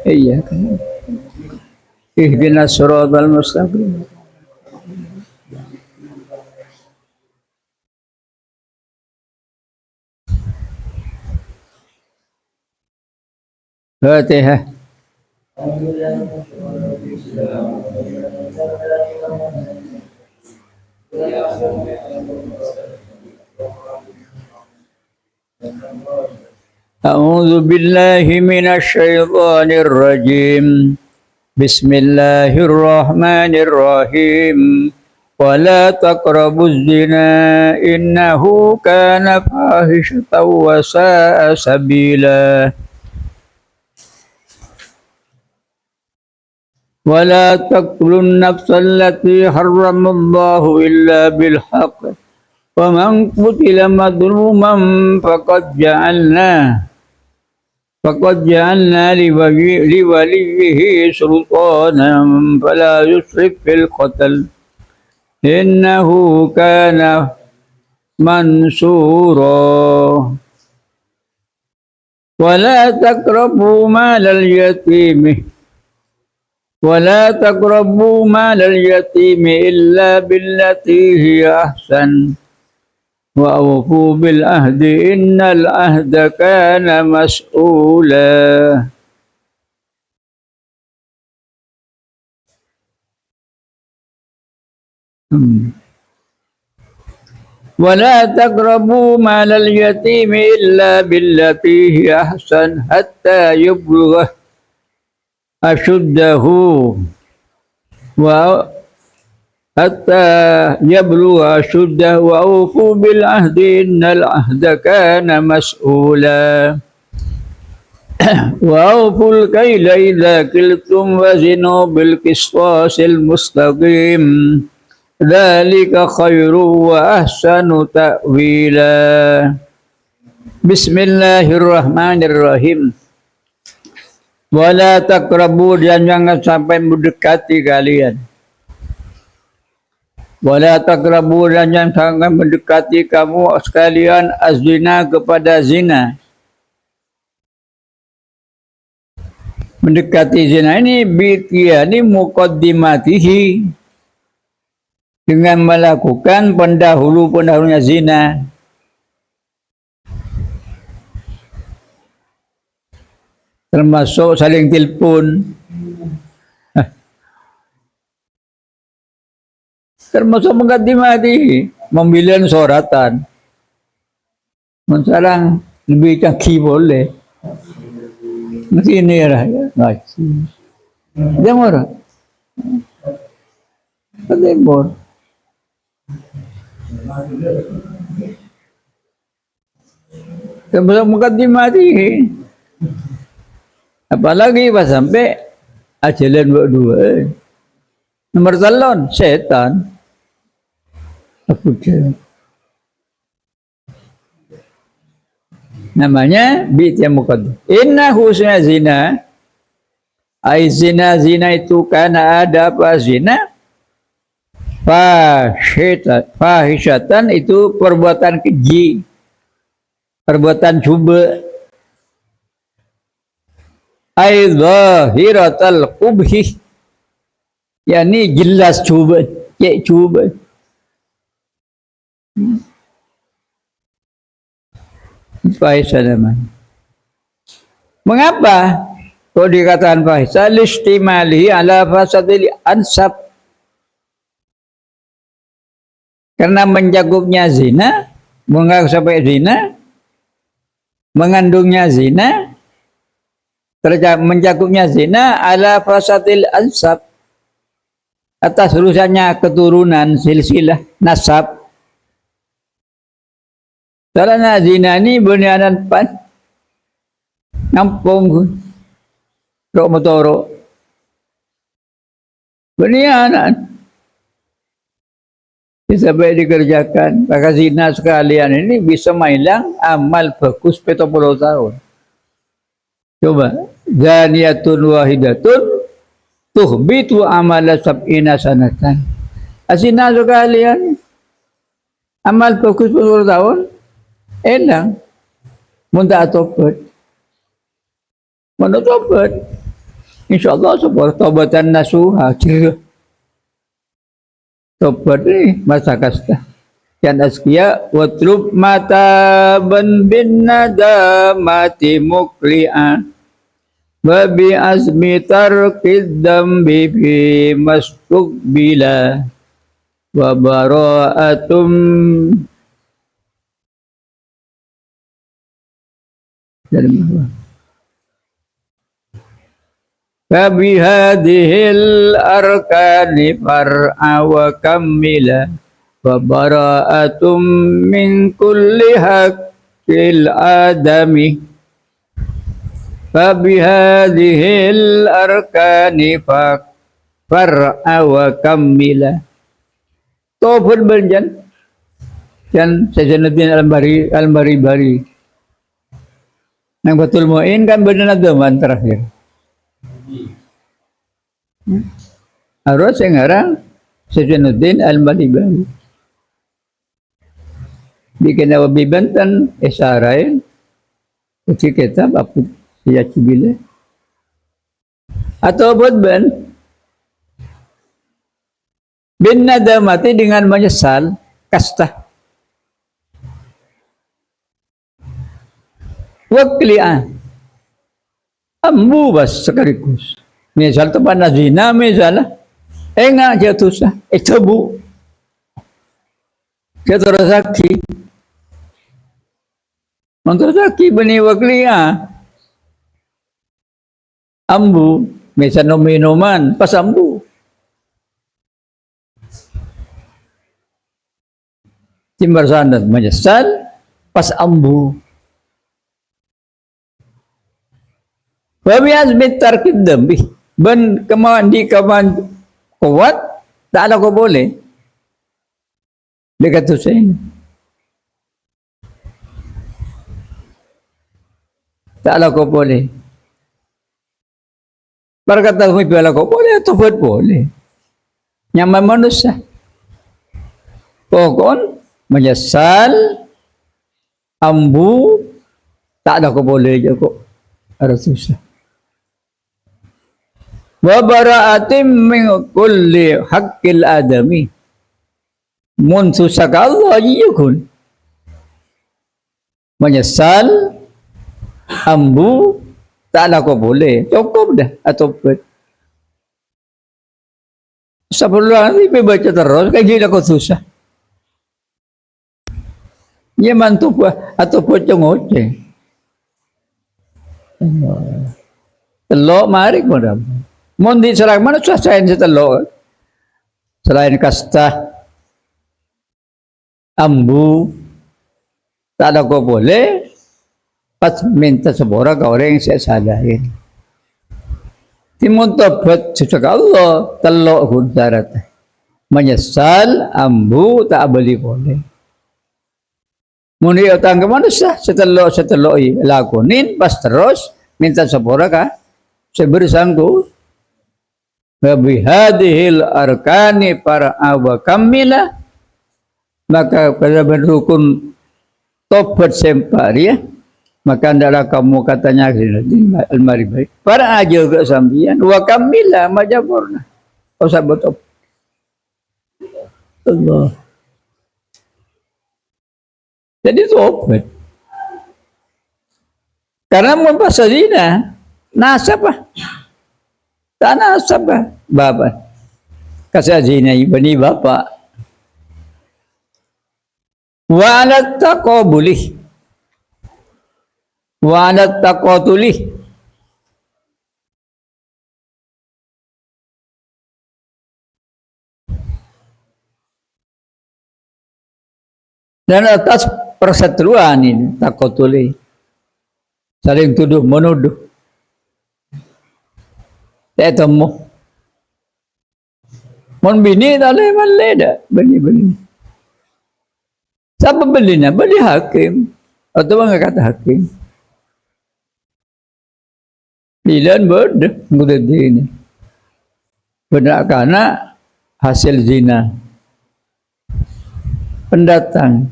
Iya kan. Ihdinas siratal mustaqim. Fatihah. A'udzu billahi minasy syaithanir rajim. Bismillahirrahmanirrahim. Wala taqrabuz zina innahu kana fahishatan wa sa'a sabila. ولا تقتلوا النفس التي حرم الله إلا بالحق ومن قتل مظلوما فقد جعلنا لوليه سلطانا فلا يسرف في القتل إنه كان منصورا ولا تقربوا مال اليتيم إلا بالتي هي أحسن وأوفوا بالعهد إن العهد كان مسؤولا. ولا تقربوا مال اليتيم إلا بالتي هي أحسن حتى يبلغ أشده وأوفوا بالعهد إن العهد كان مسؤولا. وأوفوا الكيل إذا كلتم وزنوا بالقسطاس المستقيم ذلك خير وأحسن تأويلا. Bismillahirrahmanirrahim. Wala taqrabu, dan jangan sampai mendekati kalian. Wala taqrabu, dan jangan sampai mendekati kamu sekalian az-zina, kepada zina. Mendekati zina ini bi'tiyani muqaddimatihi, dengan melakukan pendahulunya zina. Termasuk saling telepon, termasuk mengkatimati, membilang suratan. Sekarang lebih kaki boleh. Nanti ini lah ya, ngaji. Jangan orang. Ketembor. Termasuk mengkatimati. Apalagi pas sampai ajalan berdua. Nomor calon setan. Abu Jahal. Namanya bi'tiyah muqaddim. Inna husna zina. Ai zina itu karena ada apa zina? Fahishatan itu perbuatan keji. Perbuatan cuba. Ai zahiratal qubhi, yakni jelas cuba, cek cuba. Fahisha namanya. Mengapa kau dikatakan fahisha? Listimalihi ala fasadil ansab, karena mencakupnya zina, mengaku sampai zina, mengandungnya zina, mencakupnya zina ala fasadil ansab, atas rusaknya keturunan, silsilah nasab. Karena zina ini bunyanan pan nampung rok motoro bunyanan bisa baik dikerjakan. Maka zina sekalian ini bisa menghilang amal bagus 70 tahun. Coba, zaniyatun wahidatun tuhbitu amala sab'ina sanatan. Zina sekalian amal bagus 10 tahun hilang, muntah tobat. Mana tobat. InsyaAllah sebuah tobatan nasuha. Tobat ni masa kasta. Yang askia watrub mata bin nadamati mukli'an wa bi azmi tarqid dambi fi mastukbila wa bara'atum Fabihadihil arkani far'a wa kammila wa bara'atum min kulli haqqil adami Fabihadihil arkani far'a wa kammila Tawfud berjan dan Sajanuddin Al-Maribari yang Batul Mu'in kan bernadaman terakhir harus yang ngarang Sajanuddin Al-Maribari bikin Nawawi Banten Esarain uci kitab apa siya cibile atau bodban bin nadamati dengan menyesal kasta wakli'an ambu bas sekaligus misal tu pana zina misal enggak jatuh sah itu bu jatuh rezeki untuk rezeki benih wakli'an ambu misal minuman pas ambu timbar sanad menyesal pas ambu Wabias bitar kidambi ben kemauan di kawan kuat tak ada kau boleh dekat tu saya tak ada kau boleh berkata kau boleh atau buat boleh nyaman manusia pokon menyesal ambu tak ada kau boleh je kok harus susah wa bara'atim min kulli haqqil adami mun susah ke Allah yukun menyesal ambu tak ada kau boleh cukup dah atau bet sebelum ni baca terus kayak gila kau susah dia mantu atau pocong oceh telok mari kodam mun di serang mana selain telok selain kasta ambu tak ada kau boleh pas minta seborang ke orang yang saya salahin timun tobat susah Allah telok hudarat menyesal ambu tak boleh boleh mun dia utang ke manusia setelok lakonin pas terus minta seborang ka sebersangku Wabihadihil arkani para awa kamila maka pada berrukun tobat sempari ya maka adalah kamu katanya Al-Maribari para aja ke sambian wa kamila majaburna kau sabot Allah jadi tobat karena mau pasal zina nasab tak nasab bapak kasih zina ibni bapak wa alat taqabulih wa alat taqatulih dan atas perseteruan ini taqatulih saling tuduh menuduh tak temu mon bini tak boleh malai dah bini siapa belinya beli hakim atau bang kata hakim bilan bodoh mudah ini benar karena hasil zina pendatang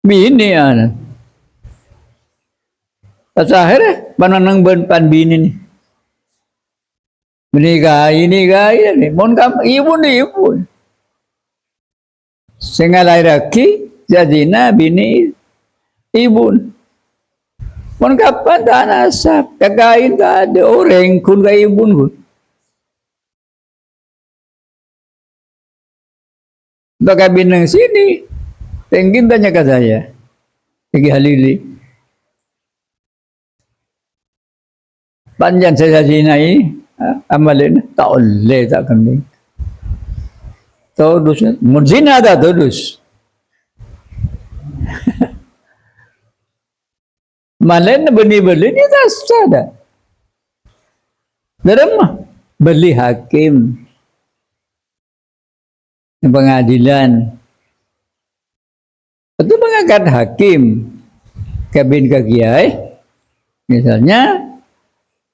bini anak Pas akhirnya pananang pan bini ni. Menikahi ni. Mon kam ibun. Sengalai laki jadina bini ibun. Mon kapan tak nasab, kagain tak ada orang kun ka ibun kun. Baka binang sini, tengkin tanya ke saya, pergi halili. Panjang saya sinai, amalin tak boleh tak kambing. Todus, muzina ada todus. Malen beli ni tak ada. Dalam beli hakim pengadilan. Itu mengangkat hakim kabin ke kiai. Misalnya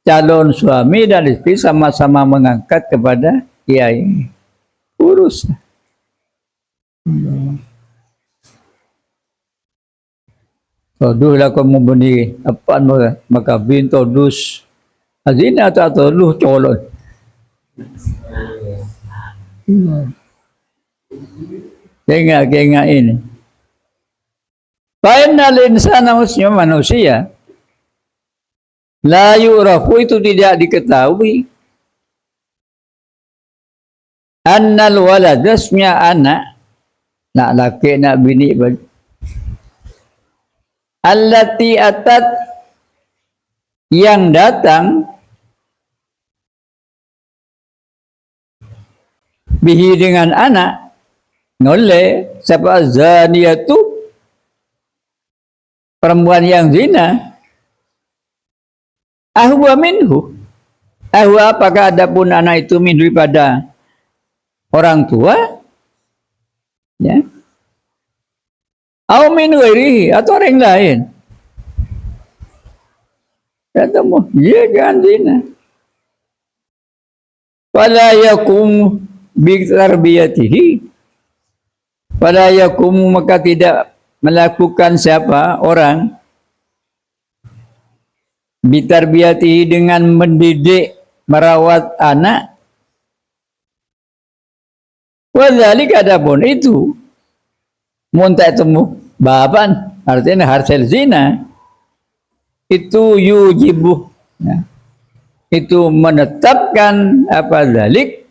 calon suami dan istri sama-sama mengangkat kepada kiai. Urus. Todus lah kamu beri apa maka bin todus azina atau todus colon. Tengok ini. Fainal insana manusia la yu'rafu itu tidak diketahui. Annal walad rasmiya anak nak laki nak bini allati atat yang datang bihi dengan anak oleh siapa zaniyatu perempuan yang zina ahwa minhu ahwa apakah adapun anak itu min daripada orang tua ya au min ghairihi atau orang lain kata mu dia kan zina wala yakum bi tarbiyatihi wala yakum maka tidak melakukan siapa orang bi tarbiyatihi dengan mendidik merawat anak wadzalika adapun itu muntah temu baban artinya hasil zina itu yujibu ya. Itu menetapkan apa zalik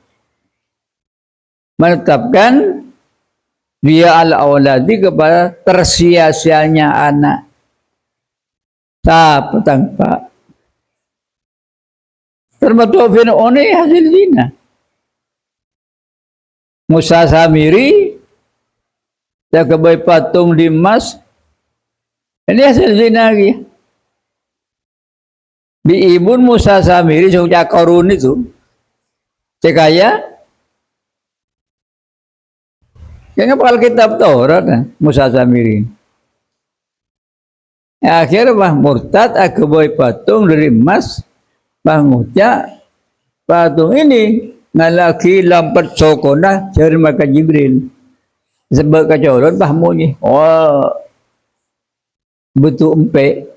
menetapkan dia al-auladi kepada tersia-sianya anak tak tanpa termasuk Fir'aun hasil zina Musa Samiri dia kebaik patung di emas ini hasil zina lagi di ibun Musa Samiri sejak Korun itu cekaya yang ngapal kitab Taurat Musa Samiri akhir bah murtad kebaik patung dari emas bah ngucap patung ini ngalaki lampat sokona cari makan Jibril sebab kacoran bahmu ni oh betul empek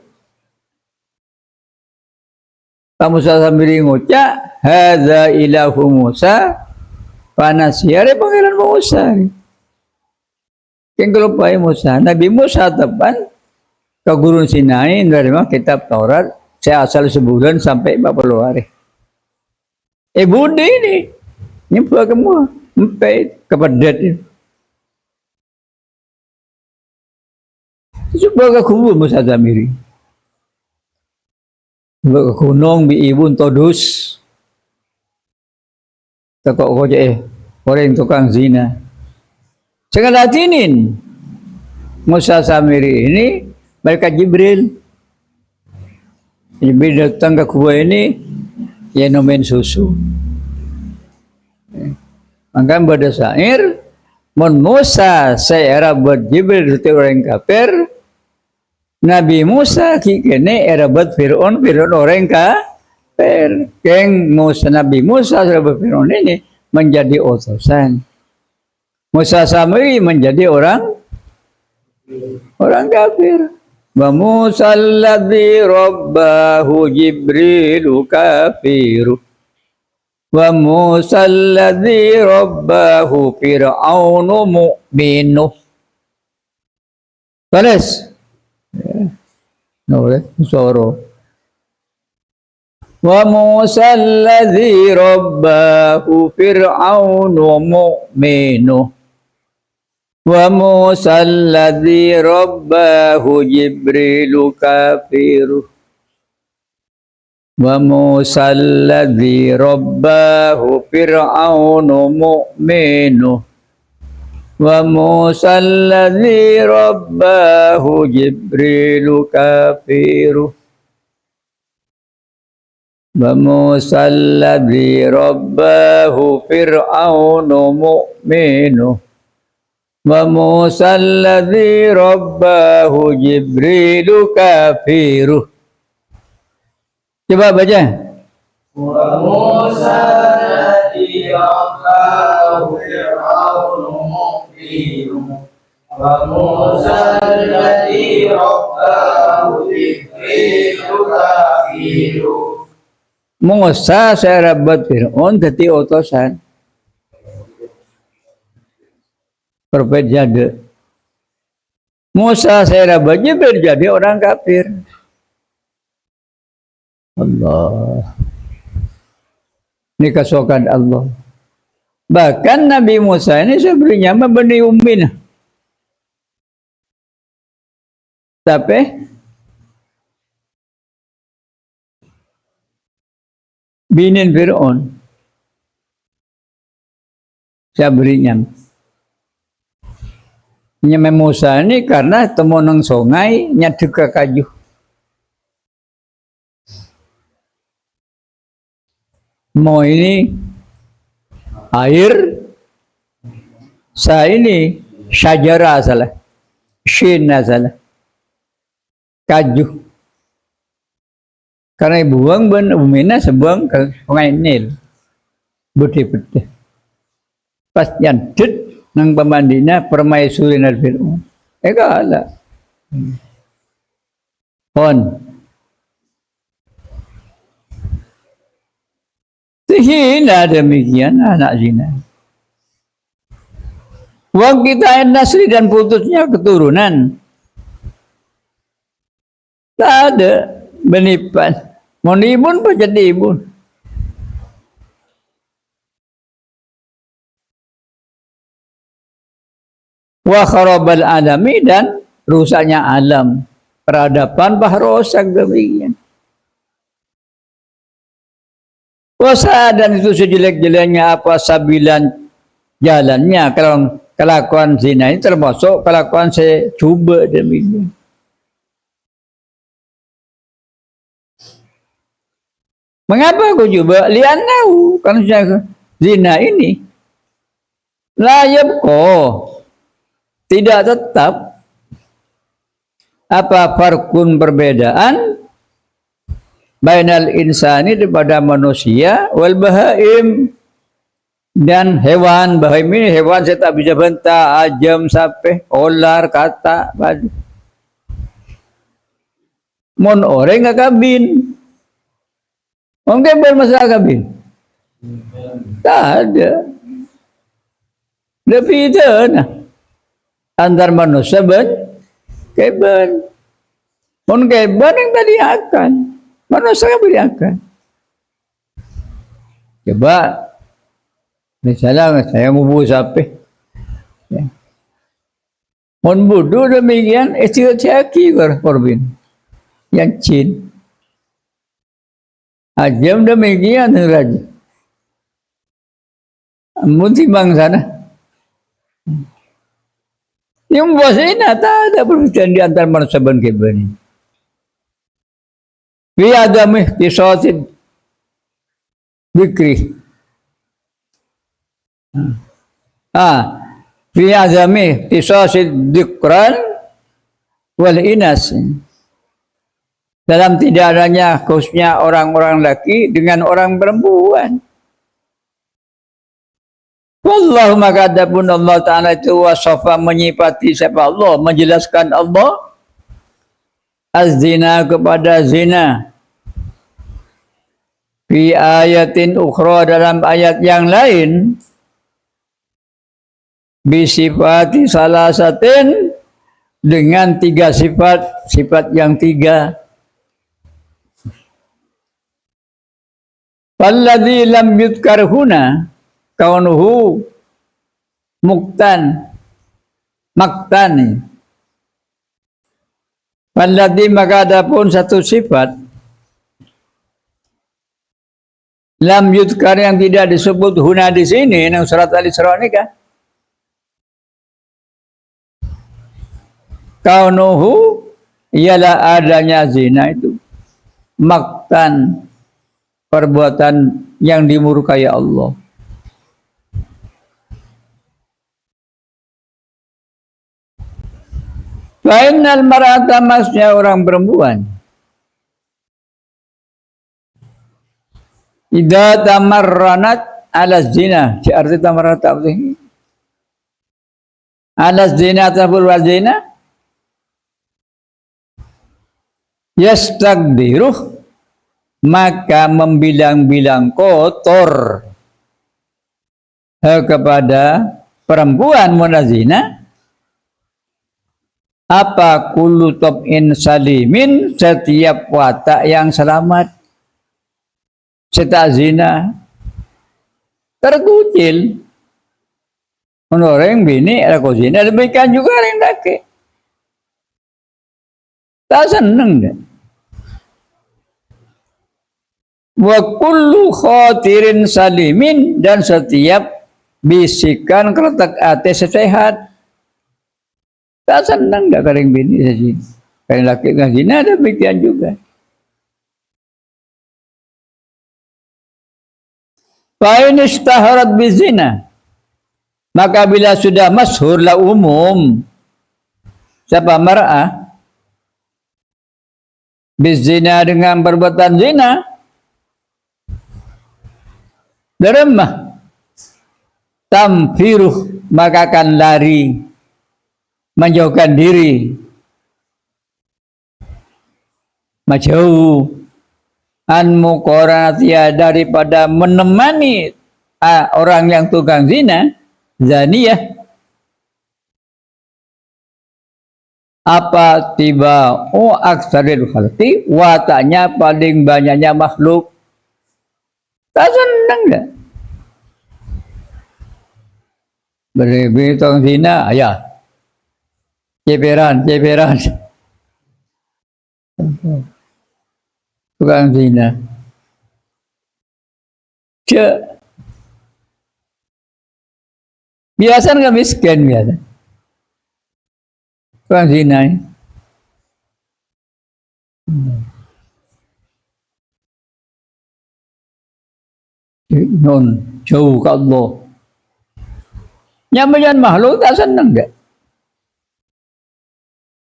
Musa sambil ngucap hadza ilahu Musa panasiare pangeran Musa yang kelupai Musa Nabi Musa tepan ke Gurun Sinai menerima kitab Taurat saya asal sebulan sampai 40 hari budi ini nyempul kamu empet kepedet ini coba ke kubur Musa Samiri coba ke gunung bi ibun todus tekok koje orang tukang zina segala tinin Musa Samiri ini mereka Jibril datang ke kubur ini ya nomen susu maka pada syair mon Musa saya buat Jibril itu orang kafir Nabi Musa kini era buat Fir'aun orang kafir keng Musa Nabi Musa sahabat Fir'aun ini menjadi utusan Musa Samiri menjadi orang kafir Wa Musa alladzi rabbahu Jibrilu kafiru. Wa Musa alladzi rabbahu Fir'aunu mu'minu. Balas. No, soro. Wa Musa alladzi rabbahu Fir'aunu mu'minu. Wa Musa alladzi rabbahu Jibrilu kafiru. Wa Musa alladzi rabbahu Fir'aunu mu'minu. Wa Musa alladzi rabbahu Jibrilu kafiru. Wa Musa alladzi rabbahu Fir'aunu mu'minu. Wa Musa alladzi rabbahu Jibrilu kafiru. Coba baca. Wa Musa alladzi rabbahu Fir'aunu mu'minu. Wa Musa alladzi rabbahu Jibrilu kafiru. Musa saya rabat Fir'aun dadi utusan. Berbeda. Musa saya rabat Jibril jadi orang kafir. Allah. Ini kesukaan Allah. Bahkan Nabi Musa ini sebenarnya Bani Ummin. Tapi binin Fir'aun. Sabrinya. Nyame Musa ini karena temu nang sungai nyaduk ke kayu. Mau ini air, saya ini syajara salah, shin salah, kayu. Karena buang ben umina sebuang ke sungai Nil, putih-putih. Pas nyandet nang pemandinya permaisuri nal Fir'aun. Kalah. Pon. Hina demikian anak zina. Wong kita nasri dan putusnya keturunan. Tak ada benipan. Mau ibun apa jadi ibun? Wa kharabal alami dan rusaknya alam. Peradaban bah rosak demikian. Puasa dan itu sejelek-jeleknya apa sabilan jalannya kalau kelakuan zina ini termasuk kelakuan saya coba demikian. Mengapa aku coba? Lihat tahu kan zina ini layab kok tidak tetap apa farkun perbedaan bainal insani daripada manusia wal bahaim dan hewan. Bahaim ini hewan saya tak bisa bantah, ajam, sapi, ular, kata, badu. Mon orang nggak kabin, mungkin bermasalah kabin, tak ada. Lebih itu nah antar manusia keben, mon keben yang tadi akan manusia beriakan. Coba, misalnya saya mau buat sapi, ya. Mon bodoh demikian, caki korbin, yang cin. Ajam demikian raja. Munti bang sana. Yang buat ini tak ada perbedaan di antara manusia dan keben. Fi adam ihtisasin bikri. Fi adam ihtisasin dzikran wal inas. Dalam tidak adanya khususnya orang-orang laki dengan orang perempuan. Wallahu maka adapun Allah Ta'ala itu wasafa menyifati siapa Allah, menjelaskan Allah az-zina kepada zina. Fi ayatin ukhra dalam ayat yang lain bisifati salasatin dengan 3 sifat yang 3. Falladzi lam yudkar huna kaunuhu maktani. Falladzi maka adapun satu sifat lam yudkar yang tidak disebut huna di sini nang surat Al-Isra ini kan. Kaunuhu ialah adanya zina itu maktan, perbuatan yang dimurkai Allah. Fa'innal mar'ata maksudnya orang perempuan idza tamarranat ala zina, arti tamarranat apa sih? Ala zina tabul wal zina yastagdiruh, maka membilang-bilang kotor kepada perempuan munazina apa kullu tab'in salimin, setiap watak yang selamat. Setiap zina terkucil orang bini aku zina, demikian juga orang laki tak seneng deh. Wa kullu khatirin salimin, dan setiap bisikan keretak hati sehat tak senang dah kering bini saja. Kering laki dengan zina demikian juga. Fa in istaharat bizina, maka bila sudah masyhur la umum siapa mar'ah bizina dengan perbuatan zina, deremah tamfiruh, maka akan lari menjauhkan diri majauh an muqaranatia, daripada menemani orang yang tukang zina zaniyah apa tiba aksaril khalqi, wataknya paling banyaknya makhluk. Tak senang enggak beri tukang zina, ayah ceperan tukang zina. Biasa nggak miskin biasa tukang zina. Non jauh ke Allah. Nyamayan makhluk tak senang deh.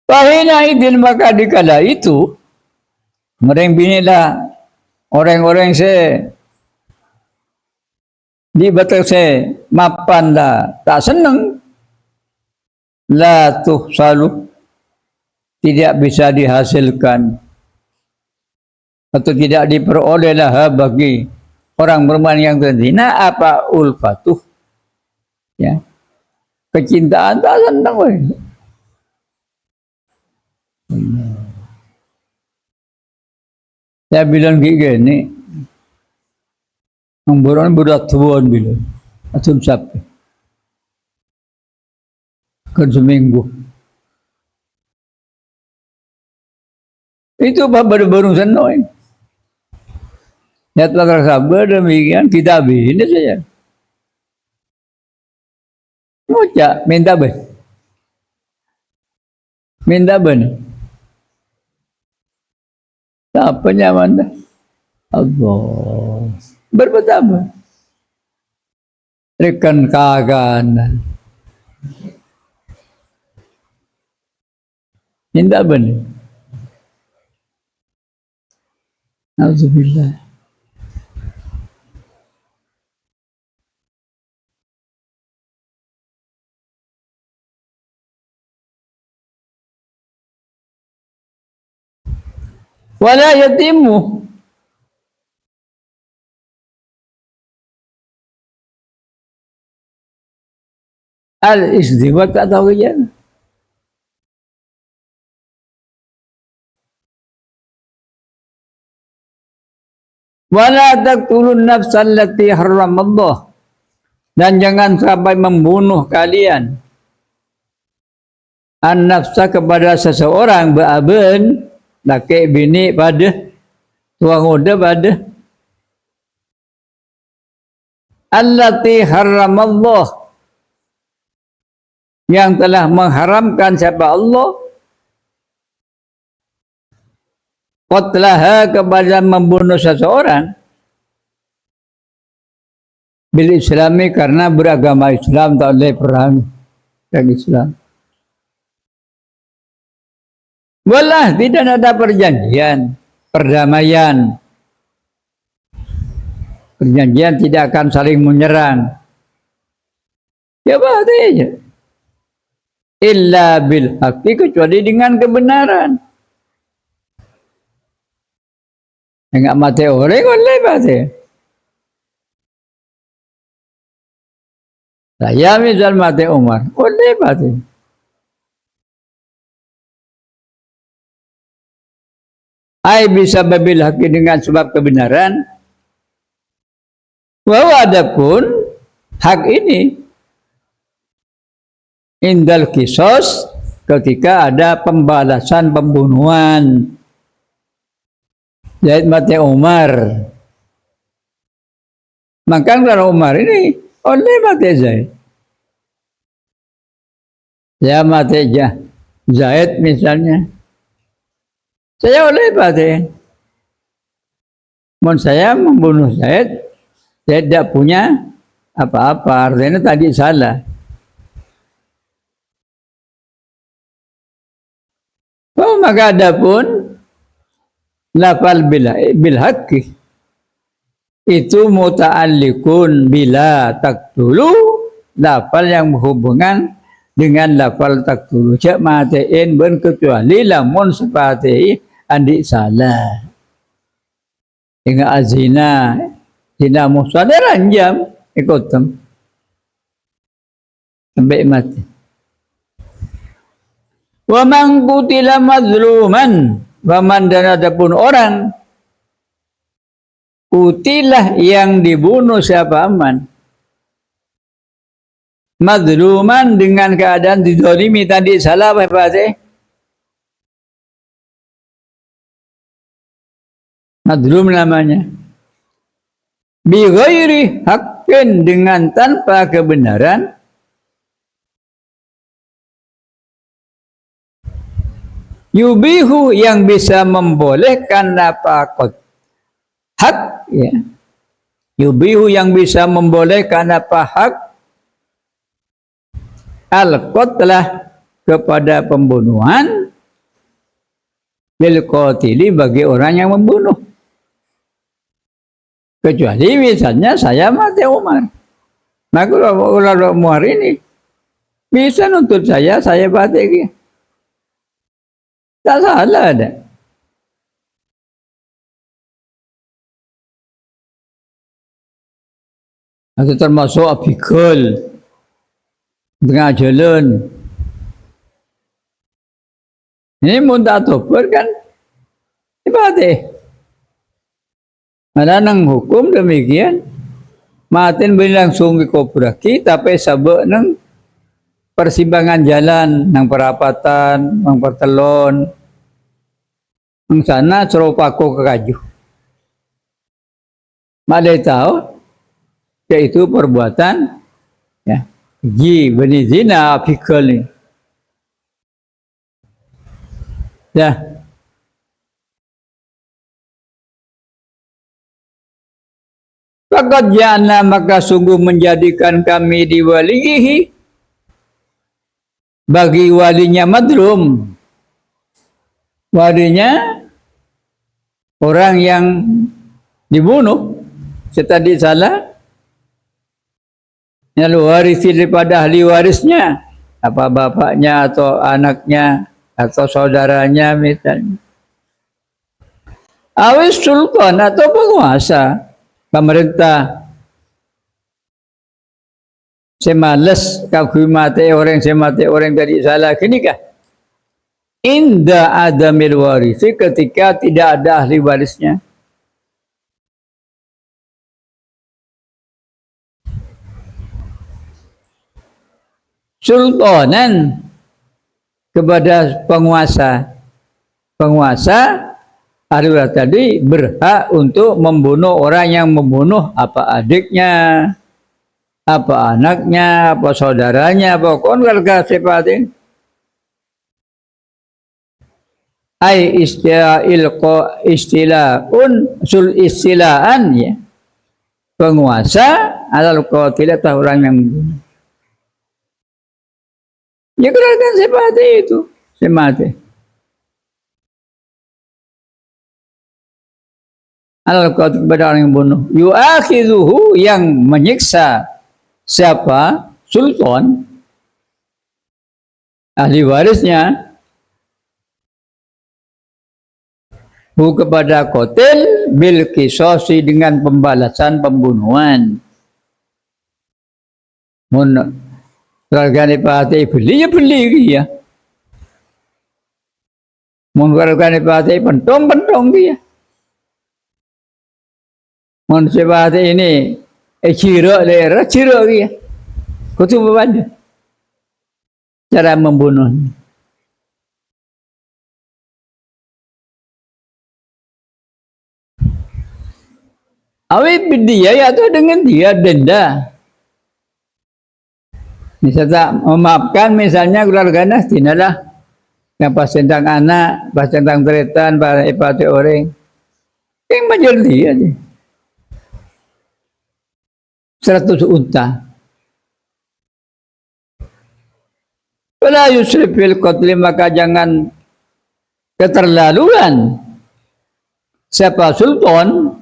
Fahina idin, maka dikala itu mereng binilah orang-orang di batal mapan lah tak senang, la tuh selalu tidak bisa dihasilkan atau tidak diperoleh lah bagi orang perempuan yang berzina apa ulfatuh, ya kecintaan tak senang. Saya bilang gini, Amburan berat tuan bila asum sapi kan seminggu itu baru senoi ya telah sabar demikian kita bina saja ngocak minta ben apa nyaman dah Allah berbetapa rekan kagan minta ben Alhamdulillah. wala yatimu al-istiwa, tak tahu ya. Wala taqtulun nafsal lati haramallah, dan jangan sampai membunuh kalian an-nafsa kepada seseorang, beraben laki bini pada tuang muda pada allati haramallah, yang telah mengharamkan siapa Allah, qatlaha kepada membunuh seseorang bil islami, karena beragama Islam, tak boleh perang dengan Islam. Walah, tidak ada perjanjian perdamaian, perjanjian tidak akan saling menyerang, ya aja illa bil haqqi, kecuali dengan kebenaran. Enggak mati orang, boleh mati. Saya misal mati Umar, boleh mati. Ai bisa babil haqqi, dengan sebab kebenaran. Bahwa adapun hak ini indal kisos, ketika ada pembalasan pembunuhan. Zaid mati Umar, maka kalau Umar ini oleh mati Zaid, saya mati Zaid misalnya, saya oleh mati. Mun saya membunuh Zaid, saya tidak punya apa-apa, artinya tadi salah. Oh, maka adapun lafal bil haqqi itu muta'alliqun bila taqtulu, lafal yang berhubungan dengan lafal taqtulu, cak matiin ben kecuali lamun sepati andi salah. Ingat azina, zina musadar anjam ikutam sampai mati. Wa man qutila mazluman, waman, dan adapun orang utilah yang dibunuh siapa aman, mazluman dengan keadaan dizalimi, tadi salah apa sih? Mazlum namanya. Bi ghairi haqqin, dengan tanpa kebenaran. Yubihu, yang bisa membolehkan nafaqat hak, ya. Yubihu, yang bisa membolehkan apa hak al-qatlah, kepada pembunuhan, bil qatili, bagi orang yang membunuh. Kecuali misalnya saya mati Umar, maka kalau Umar ini bisa nuntut saya mati, tak salah ada. Atau termasuk abikul tengah jalan. Ini muntah tober kan? Mati. Ada nang hukum demikian. Matin beri langsung ke koperasi, tapi sabuk nang persimpangan jalan, nang perapatan, nang pertelon, nang sana ceropako ke kaju. Malai tahu, yaitu perbuatan, ya, beni zina fikul ni. Ya. Faqad ja'alna, maka sungguh menjadikan kami diwalihi, bagi walinya madlum, walinya orang yang dibunuh, tadi salah, yang warisi daripada ahli warisnya, apa bapaknya atau anaknya atau saudaranya misalnya. Awis sultan atau penguasa pemerintah semales kau mati orang semati orang dari salah kini kah inda adamil warisi ketika tidak ada ahli warisnya sultanan kepada penguasa adalah tadi berhak untuk membunuh orang yang membunuh apa adiknya, apa anaknya, apa saudaranya, apa keluarga seperti ai istilaan ya penguasa adalah qatilah orang yang membunuh. Ya keluarga seperti itu, semati. Al-Qatl kepada orang yang bunuh. Yu'akhidhuhu yang menyiksa siapa? Sultan. Ahli warisnya. Hu kepada qatil bil qisasi dengan pembalasan pembunuhan. Mun keluarga ni pati beli ya beli ya. Mun keluarga ni pati pentong dia. Mun sebab ini cira daerah cira dia. Kutu berbeda. Cara membunuh. Awib dia atau dengan dia denda. Misalnya memaafkan misalnya keluarganya tinalah yang pas tentang anak, pas tentang teretan, pas ipati orang. Yang major dia aja. 100 unta. Wala yusrif fil qatli maka jangan keterlaluan siapa sultan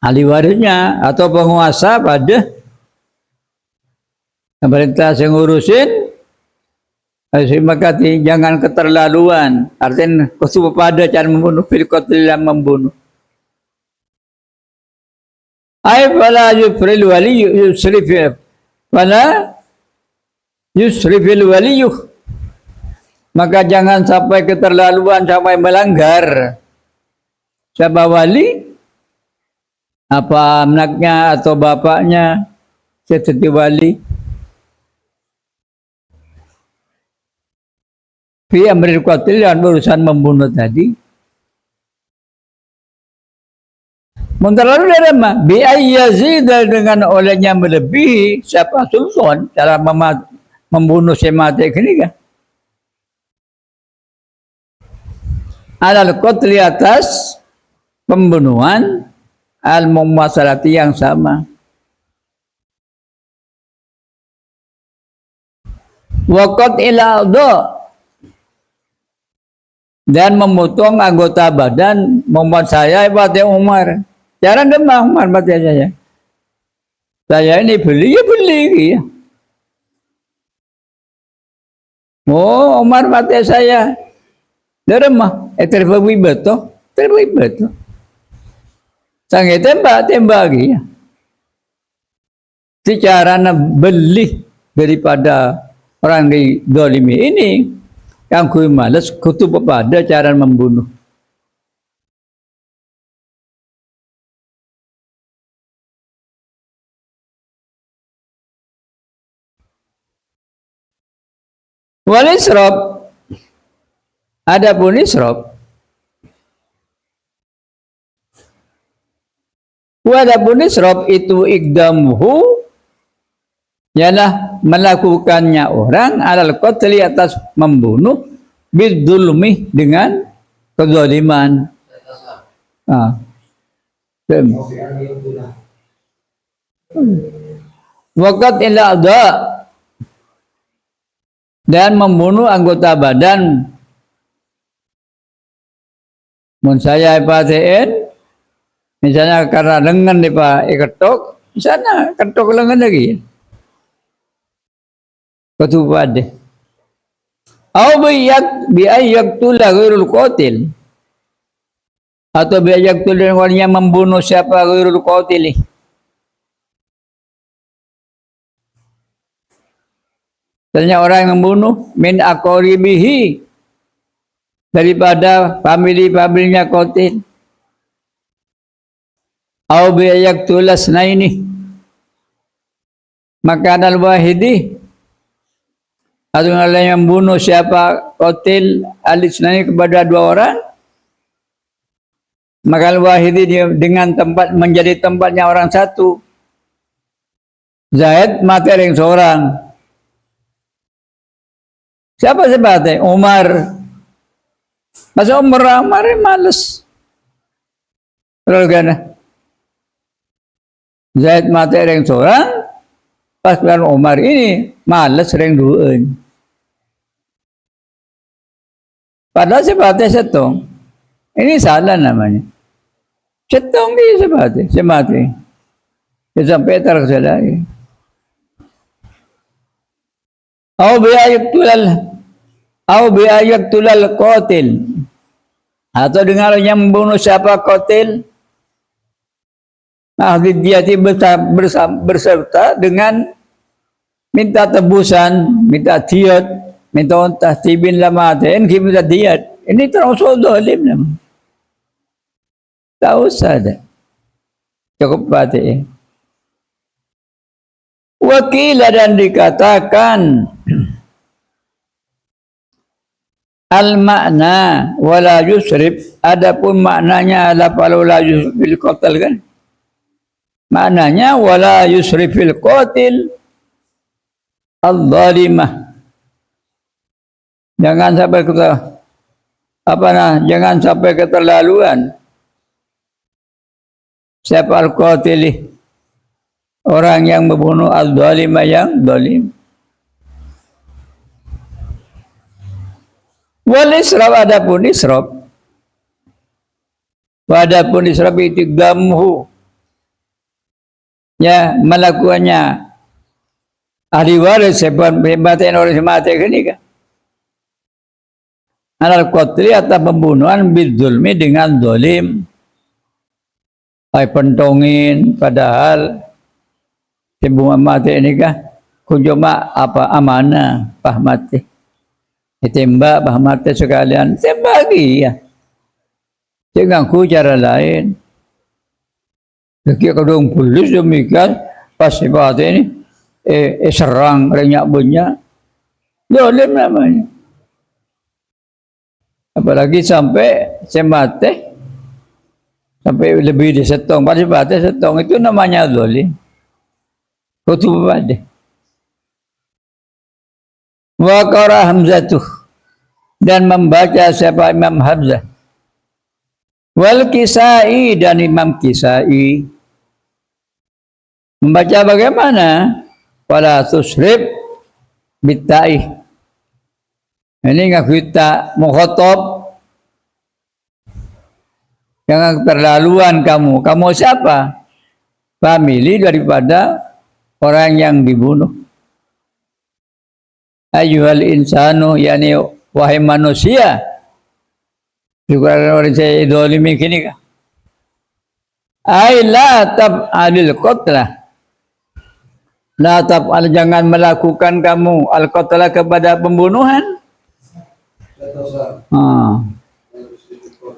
ahli warisnya atau penguasa pada pemerintah yang ngurusin maka jangan keterlaluan artinya kusu pada cara membunuh fil qatli yang membunuh ay fala yufril wali yusrif fala yusrifil waliyuh maka jangan sampai keterlaluan sampai melanggar siapa wali apa anaknya atau bapaknya seperti wali fi amril qatil yang berurusan membunuh tadi Menteralu dari mana? Bi'ayyazid dengan olehnya melebihi siapa sultan cara membunuh semati ini kan? Alal qatli atas pembunuhan al-mumasalati yang sama. Waqat ila dan memotong anggota badan membuat saya ibadah Umar. Jangan demam Umar baca saya. Saya ini beli ya beli ya. Oh Umar baca saya. Deremah, terbawi betul. Sangat tembak ya. Secara beli daripada orang di dolimi ini, yang kui malas kutub pada cara membunuh. Wal israf adapun israf itu ikdamuhu ialah melakukannya orang alal qatli atas membunuh bidzulmi dengan kezaliman. Waqat ila adha dan membunuh anggota badan. Mun saya ipatiin, misalnya karena lengan diketok, misalnya ketok lengan lagi. Ketubad. Au bi'ayyak tula ghairul qatil. atau biajak tu dengan orang yang membunuh siapa ghairul qatil. Ternyata orang yang membunuh min aqaribihi daripada family-familinya qatil. Au biajak tulas naini maka al-wahidi atau yang membunuh siapa qatil al-isnani kepada dua orang, maka al-wahidi dengan tempat menjadi tempatnya orang satu. Zaid mati yang seorang. Siapa sebabnya? Umar. Masa Umar malas. Lalu kan Zaid mati yang seorang, pas bulan Umar ini malas ring dueun. Padahal sebabnya setong. Ini salah namanya. Setong dia sebabnya, semati. Sampai terkesalai. Au biayak tulal qatil. Atau dengan yang membunuh siapa qatil. Ahli diyati berserta dengan minta tebusan, minta diyat, minta tahsibin lamatin, minta diyat. Ini termasuk zalim namanya. Tak usah dah. Cukup mati. Wakil dan dikatakan al-makna wala yusrif, adapun maknanya adalah kalau la yusrifil qatil kan. Maknanya wala yusrifil qatil al-zalimah. Jangan sampai jangan sampai keterlaluan. Siapa al-qatil? Orang yang membunuh al-zalimah yang zalim. Wal israf, adapun israf. Adapun israf itu gamhu. Ya, melakukannya ahli waris sebab hebatnya orang semati ini kan. Al-qatli atau pembunuhan bidzulmi dengan zalim. Ay pentongin padahal sebelum mati ini kah kunjuma apa amanah pahmati. Ditembak pahmati sekalian tembaki ya. Jangan ku cara lain. Lagi kadang polis demikian pas mati ini serang renyak bunyak. Zalim namanya. Apalagi sampai semate sampai lebih di setong, pada setong itu namanya zalim. Kutub pada. Wa qara Hamzatuh, dan membaca siapa Imam Hamzah. Wal Kisai, dan Imam Kisai. Membaca bagaimana? Wala tusrib bitai. Ini enggak kita mukhatab. Jangan keterlaluan kamu. Kamu siapa? Famili daripada orang yang dibunuh. Ayyuhal insanu, yani wahai manusia. Juga orang saya idolimi kini kah? Ay la tab'alil qatlah. La tab'al, jangan melakukan kamu al-qatlah kepada pembunuhan.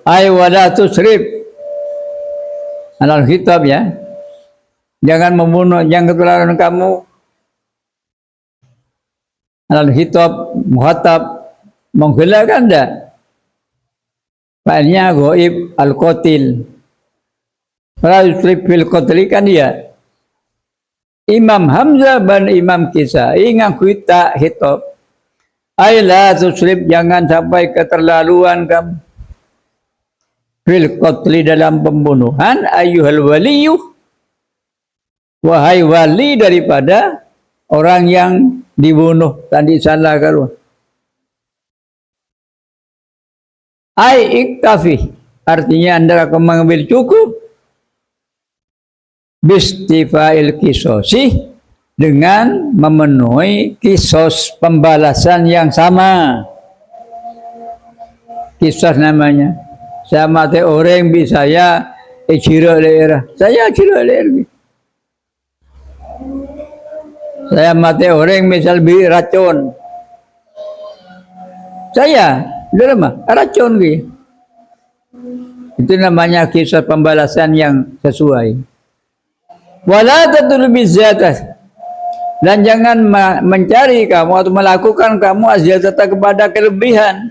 Ay wala tusrif. Alal khitab ya. Jangan membunuh, jangan keterlaluan kamu. Alal khitab, muhatab, menggelakkan tak? Fa'ilnya ghaib al-qatil. Fala yusrif fil qatli kan dia. Imam Hamzah dan Imam Kisai ngaku tak khitab. Ay la tusrif, jangan sampai keterlaluan kamu. Fil qatli, dalam pembunuhan. Ayyuhal waliyuh, wahai wali daripada orang yang dibunuh tadi salah kalau. Ai iktafi, artinya anda akan mengambil cukup bistifail kisosi, dengan memenuhi kisos pembalasan yang sama. Kisos namanya Saya mati orang bi saya cira leher. Saya cira leher. Saya mati orang misal bi racun. Saya lama racun gitu. Itu namanya kisah pembalasan yang sesuai. Wala tatul bizatas. Dan jangan mencari kamu atau melakukan kamu azyadata kepada kelebihan.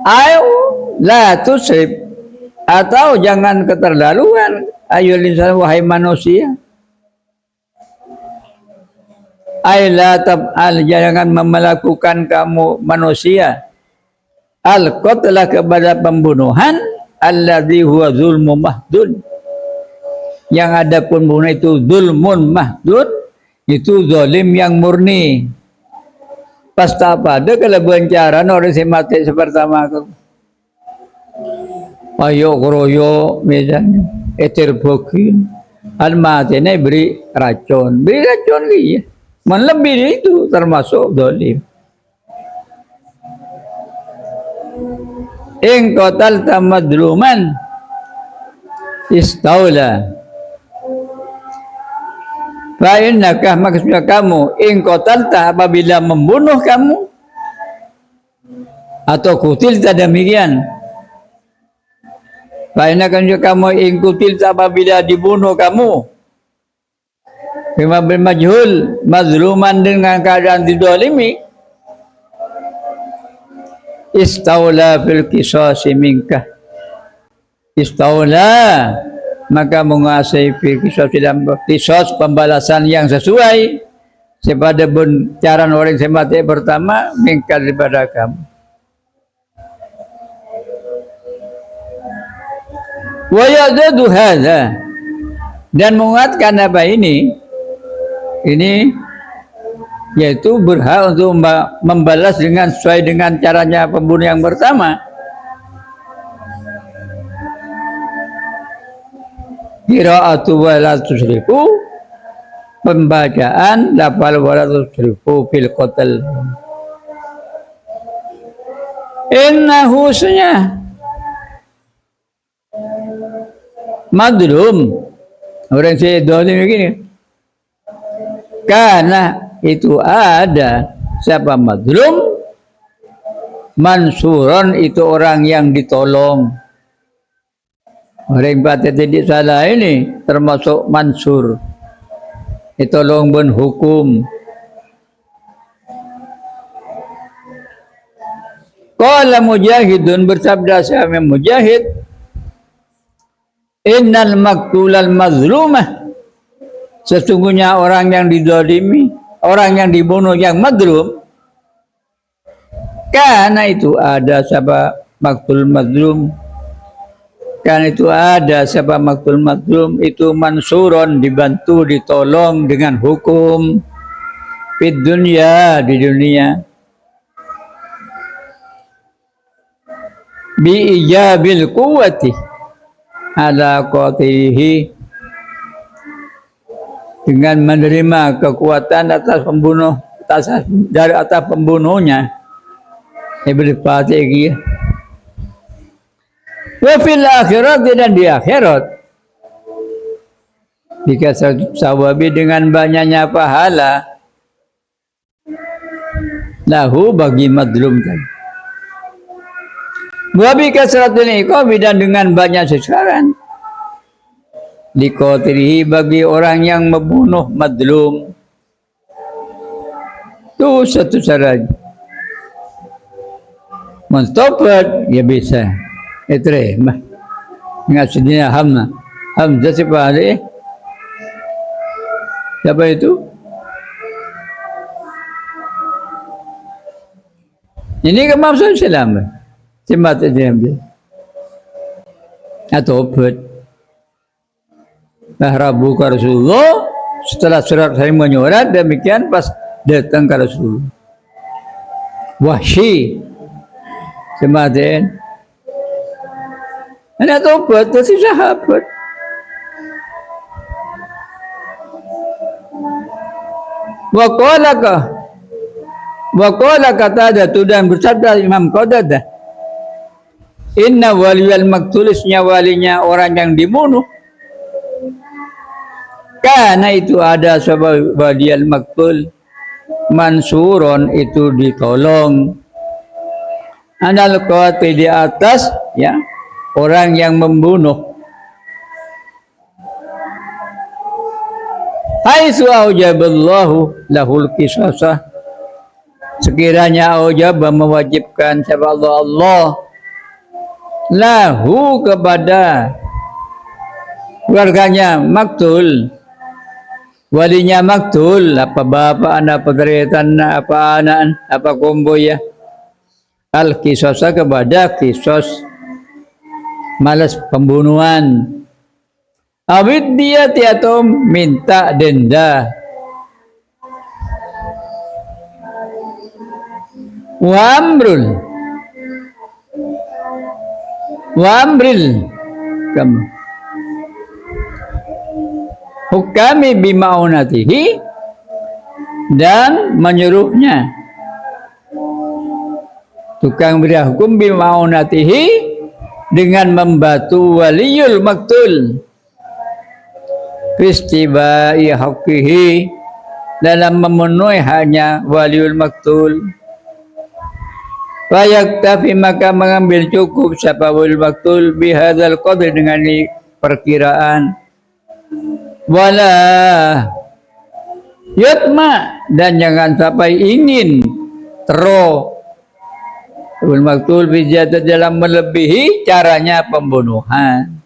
Ayo la tusrif, atau jangan keterlaluan. Ayo lisan wahai manusia. Ayo la tab'al, jangan melakukan kamu manusia al-qatla kepada pembunuhan alladzi huwa zulmu mahdud, yang ada pembunuh itu zulmun mahdud, itu zalim yang murni. Pasta pada kalau bencaran orang si mati sepertama aku ayo keroyo misalnya eterbokin al mati ini beri racun dia melebihi itu termasuk zalim. In qatalta madluman istaula, fa'innaka, maksudnya kamu, in qatalta, apabila membunuh kamu, atau kutilta demikian, fa'innaka kamu, in kutilta, apabila dibunuh kamu, bima bil majhul, mazluman dengan keadaan didolimi, istaula fil qisasi minka, istaula maka menguasai fil qisas, dalam qisas pembalasan yang sesuai kepada bencaran orang yang mati pertama minka daripada kamu. Wa yadadu hadza, dan menguatkan apa ini yaitu berhak untuk membalas dengan sesuai dengan caranya pembunuh yang pertama. Qira'atu wa la tusrifu, pembacaan lafal wa la tusrifu fil qatl. Innahu sunya madlum, orang saya dolim begini, karena itu ada siapa madlum, mansuron itu orang yang ditolong. Orang yang tidak salah ini termasuk mansur, ditolong ben hukum. Qala Mujahidun, bersabda Syekh Mujahid, innal maqtulal mazlumah, sesungguhnya orang yang dizalimi, orang yang dibunuh yang madlum, karena itu ada siapa maktul mazlum, karena itu ada siapa maktul mazlum, itu mansuron, dibantu, ditolong dengan hukum di dunia, bi ijabil quwwati ala qatilihi, dengan menerima kekuatan atas pembunuh, dari atas pembunuhnya. Ibn wa fil akhirat, dan di akhirat dikasih sawabi, dengan banyaknya pahala, lahu bagi madlum kan. Wa bi kasratil iqabi, dan dengan banyak sesaran, dikotirihi bagi orang yang membunuh madlum. Itu satu cara. Mentopat ya bisa. Etre mah. Ngasihnya Hamzah siapa ada? Siapa itu? Ini kan maksud Islam. Cemat aja dia. Atau obat. Rabu ke Rasulullah, setelah surat saya menyurat, demikian pas datang ke Rasulullah. Wahsy semaden, ada tobat si sahabat. Wa qalaka, Wa qala Qatadah dan bersabda Imam Qatadah, inna waliyal maktulisnya walinya orang yang dibunuh. Karena itu ada sebab waliyal maktul mansuron itu ditolong. Anal qatil di atas ya orang yang membunuh. Haitsu aujaballahu lahul qisasah. Sekiranya aujaba mewajibkan siapa Allah lahu kepada keluarganya maktul, walinya maktul, apa bapak, apa teritan, apa anak, apa komboy ya, al kisosa kepada kisos malas pembunuhan, awid dia tiatom minta denda, wamril kamu hukami bimaunatihi dan menyuruhnya tukang beri hukum bimaunatihi dengan membantu waliyul maktul istibai haqqihi dalam memenuhi haknya waliul maktul. Fayaktafi maka mengambil cukup siapa waliul maktul bihadzal qadr dengan perkiraan. Wala yutma dan jangan sampai ingin wal maktul bijadat dalam melebihi caranya pembunuhan.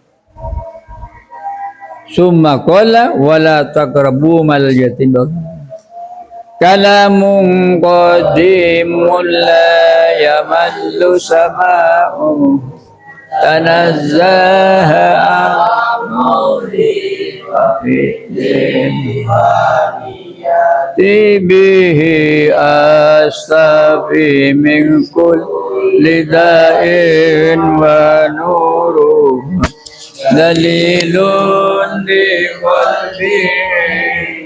Summa qala wala taqrabu mal yatim. Kalamun qadimul la yamallu sama'u tanazzaha amri wa fi'lin tibihi astafi min kulli da'in wa nuru dalilun di qalbi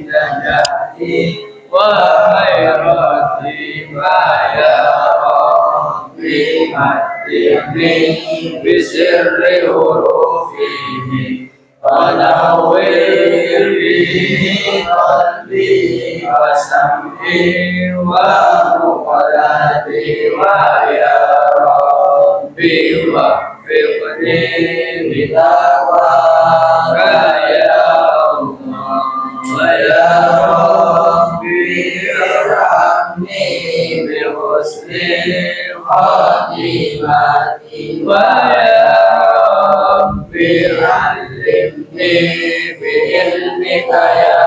najati wa hayrati ma ya rabbi hatibni bisirri hurufihi wa nawwir bihi qalbi wa sam'i wa muqallati wa ya rabbi wa fiqni bitaqwaka ya Allah wa ya Rabbi bil husnil khatimati wa ya Rabbi alimni bi ilmika ya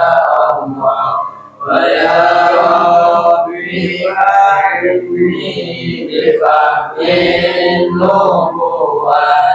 Allah wa ya Rabbi alimni bi fahmin nubuwwati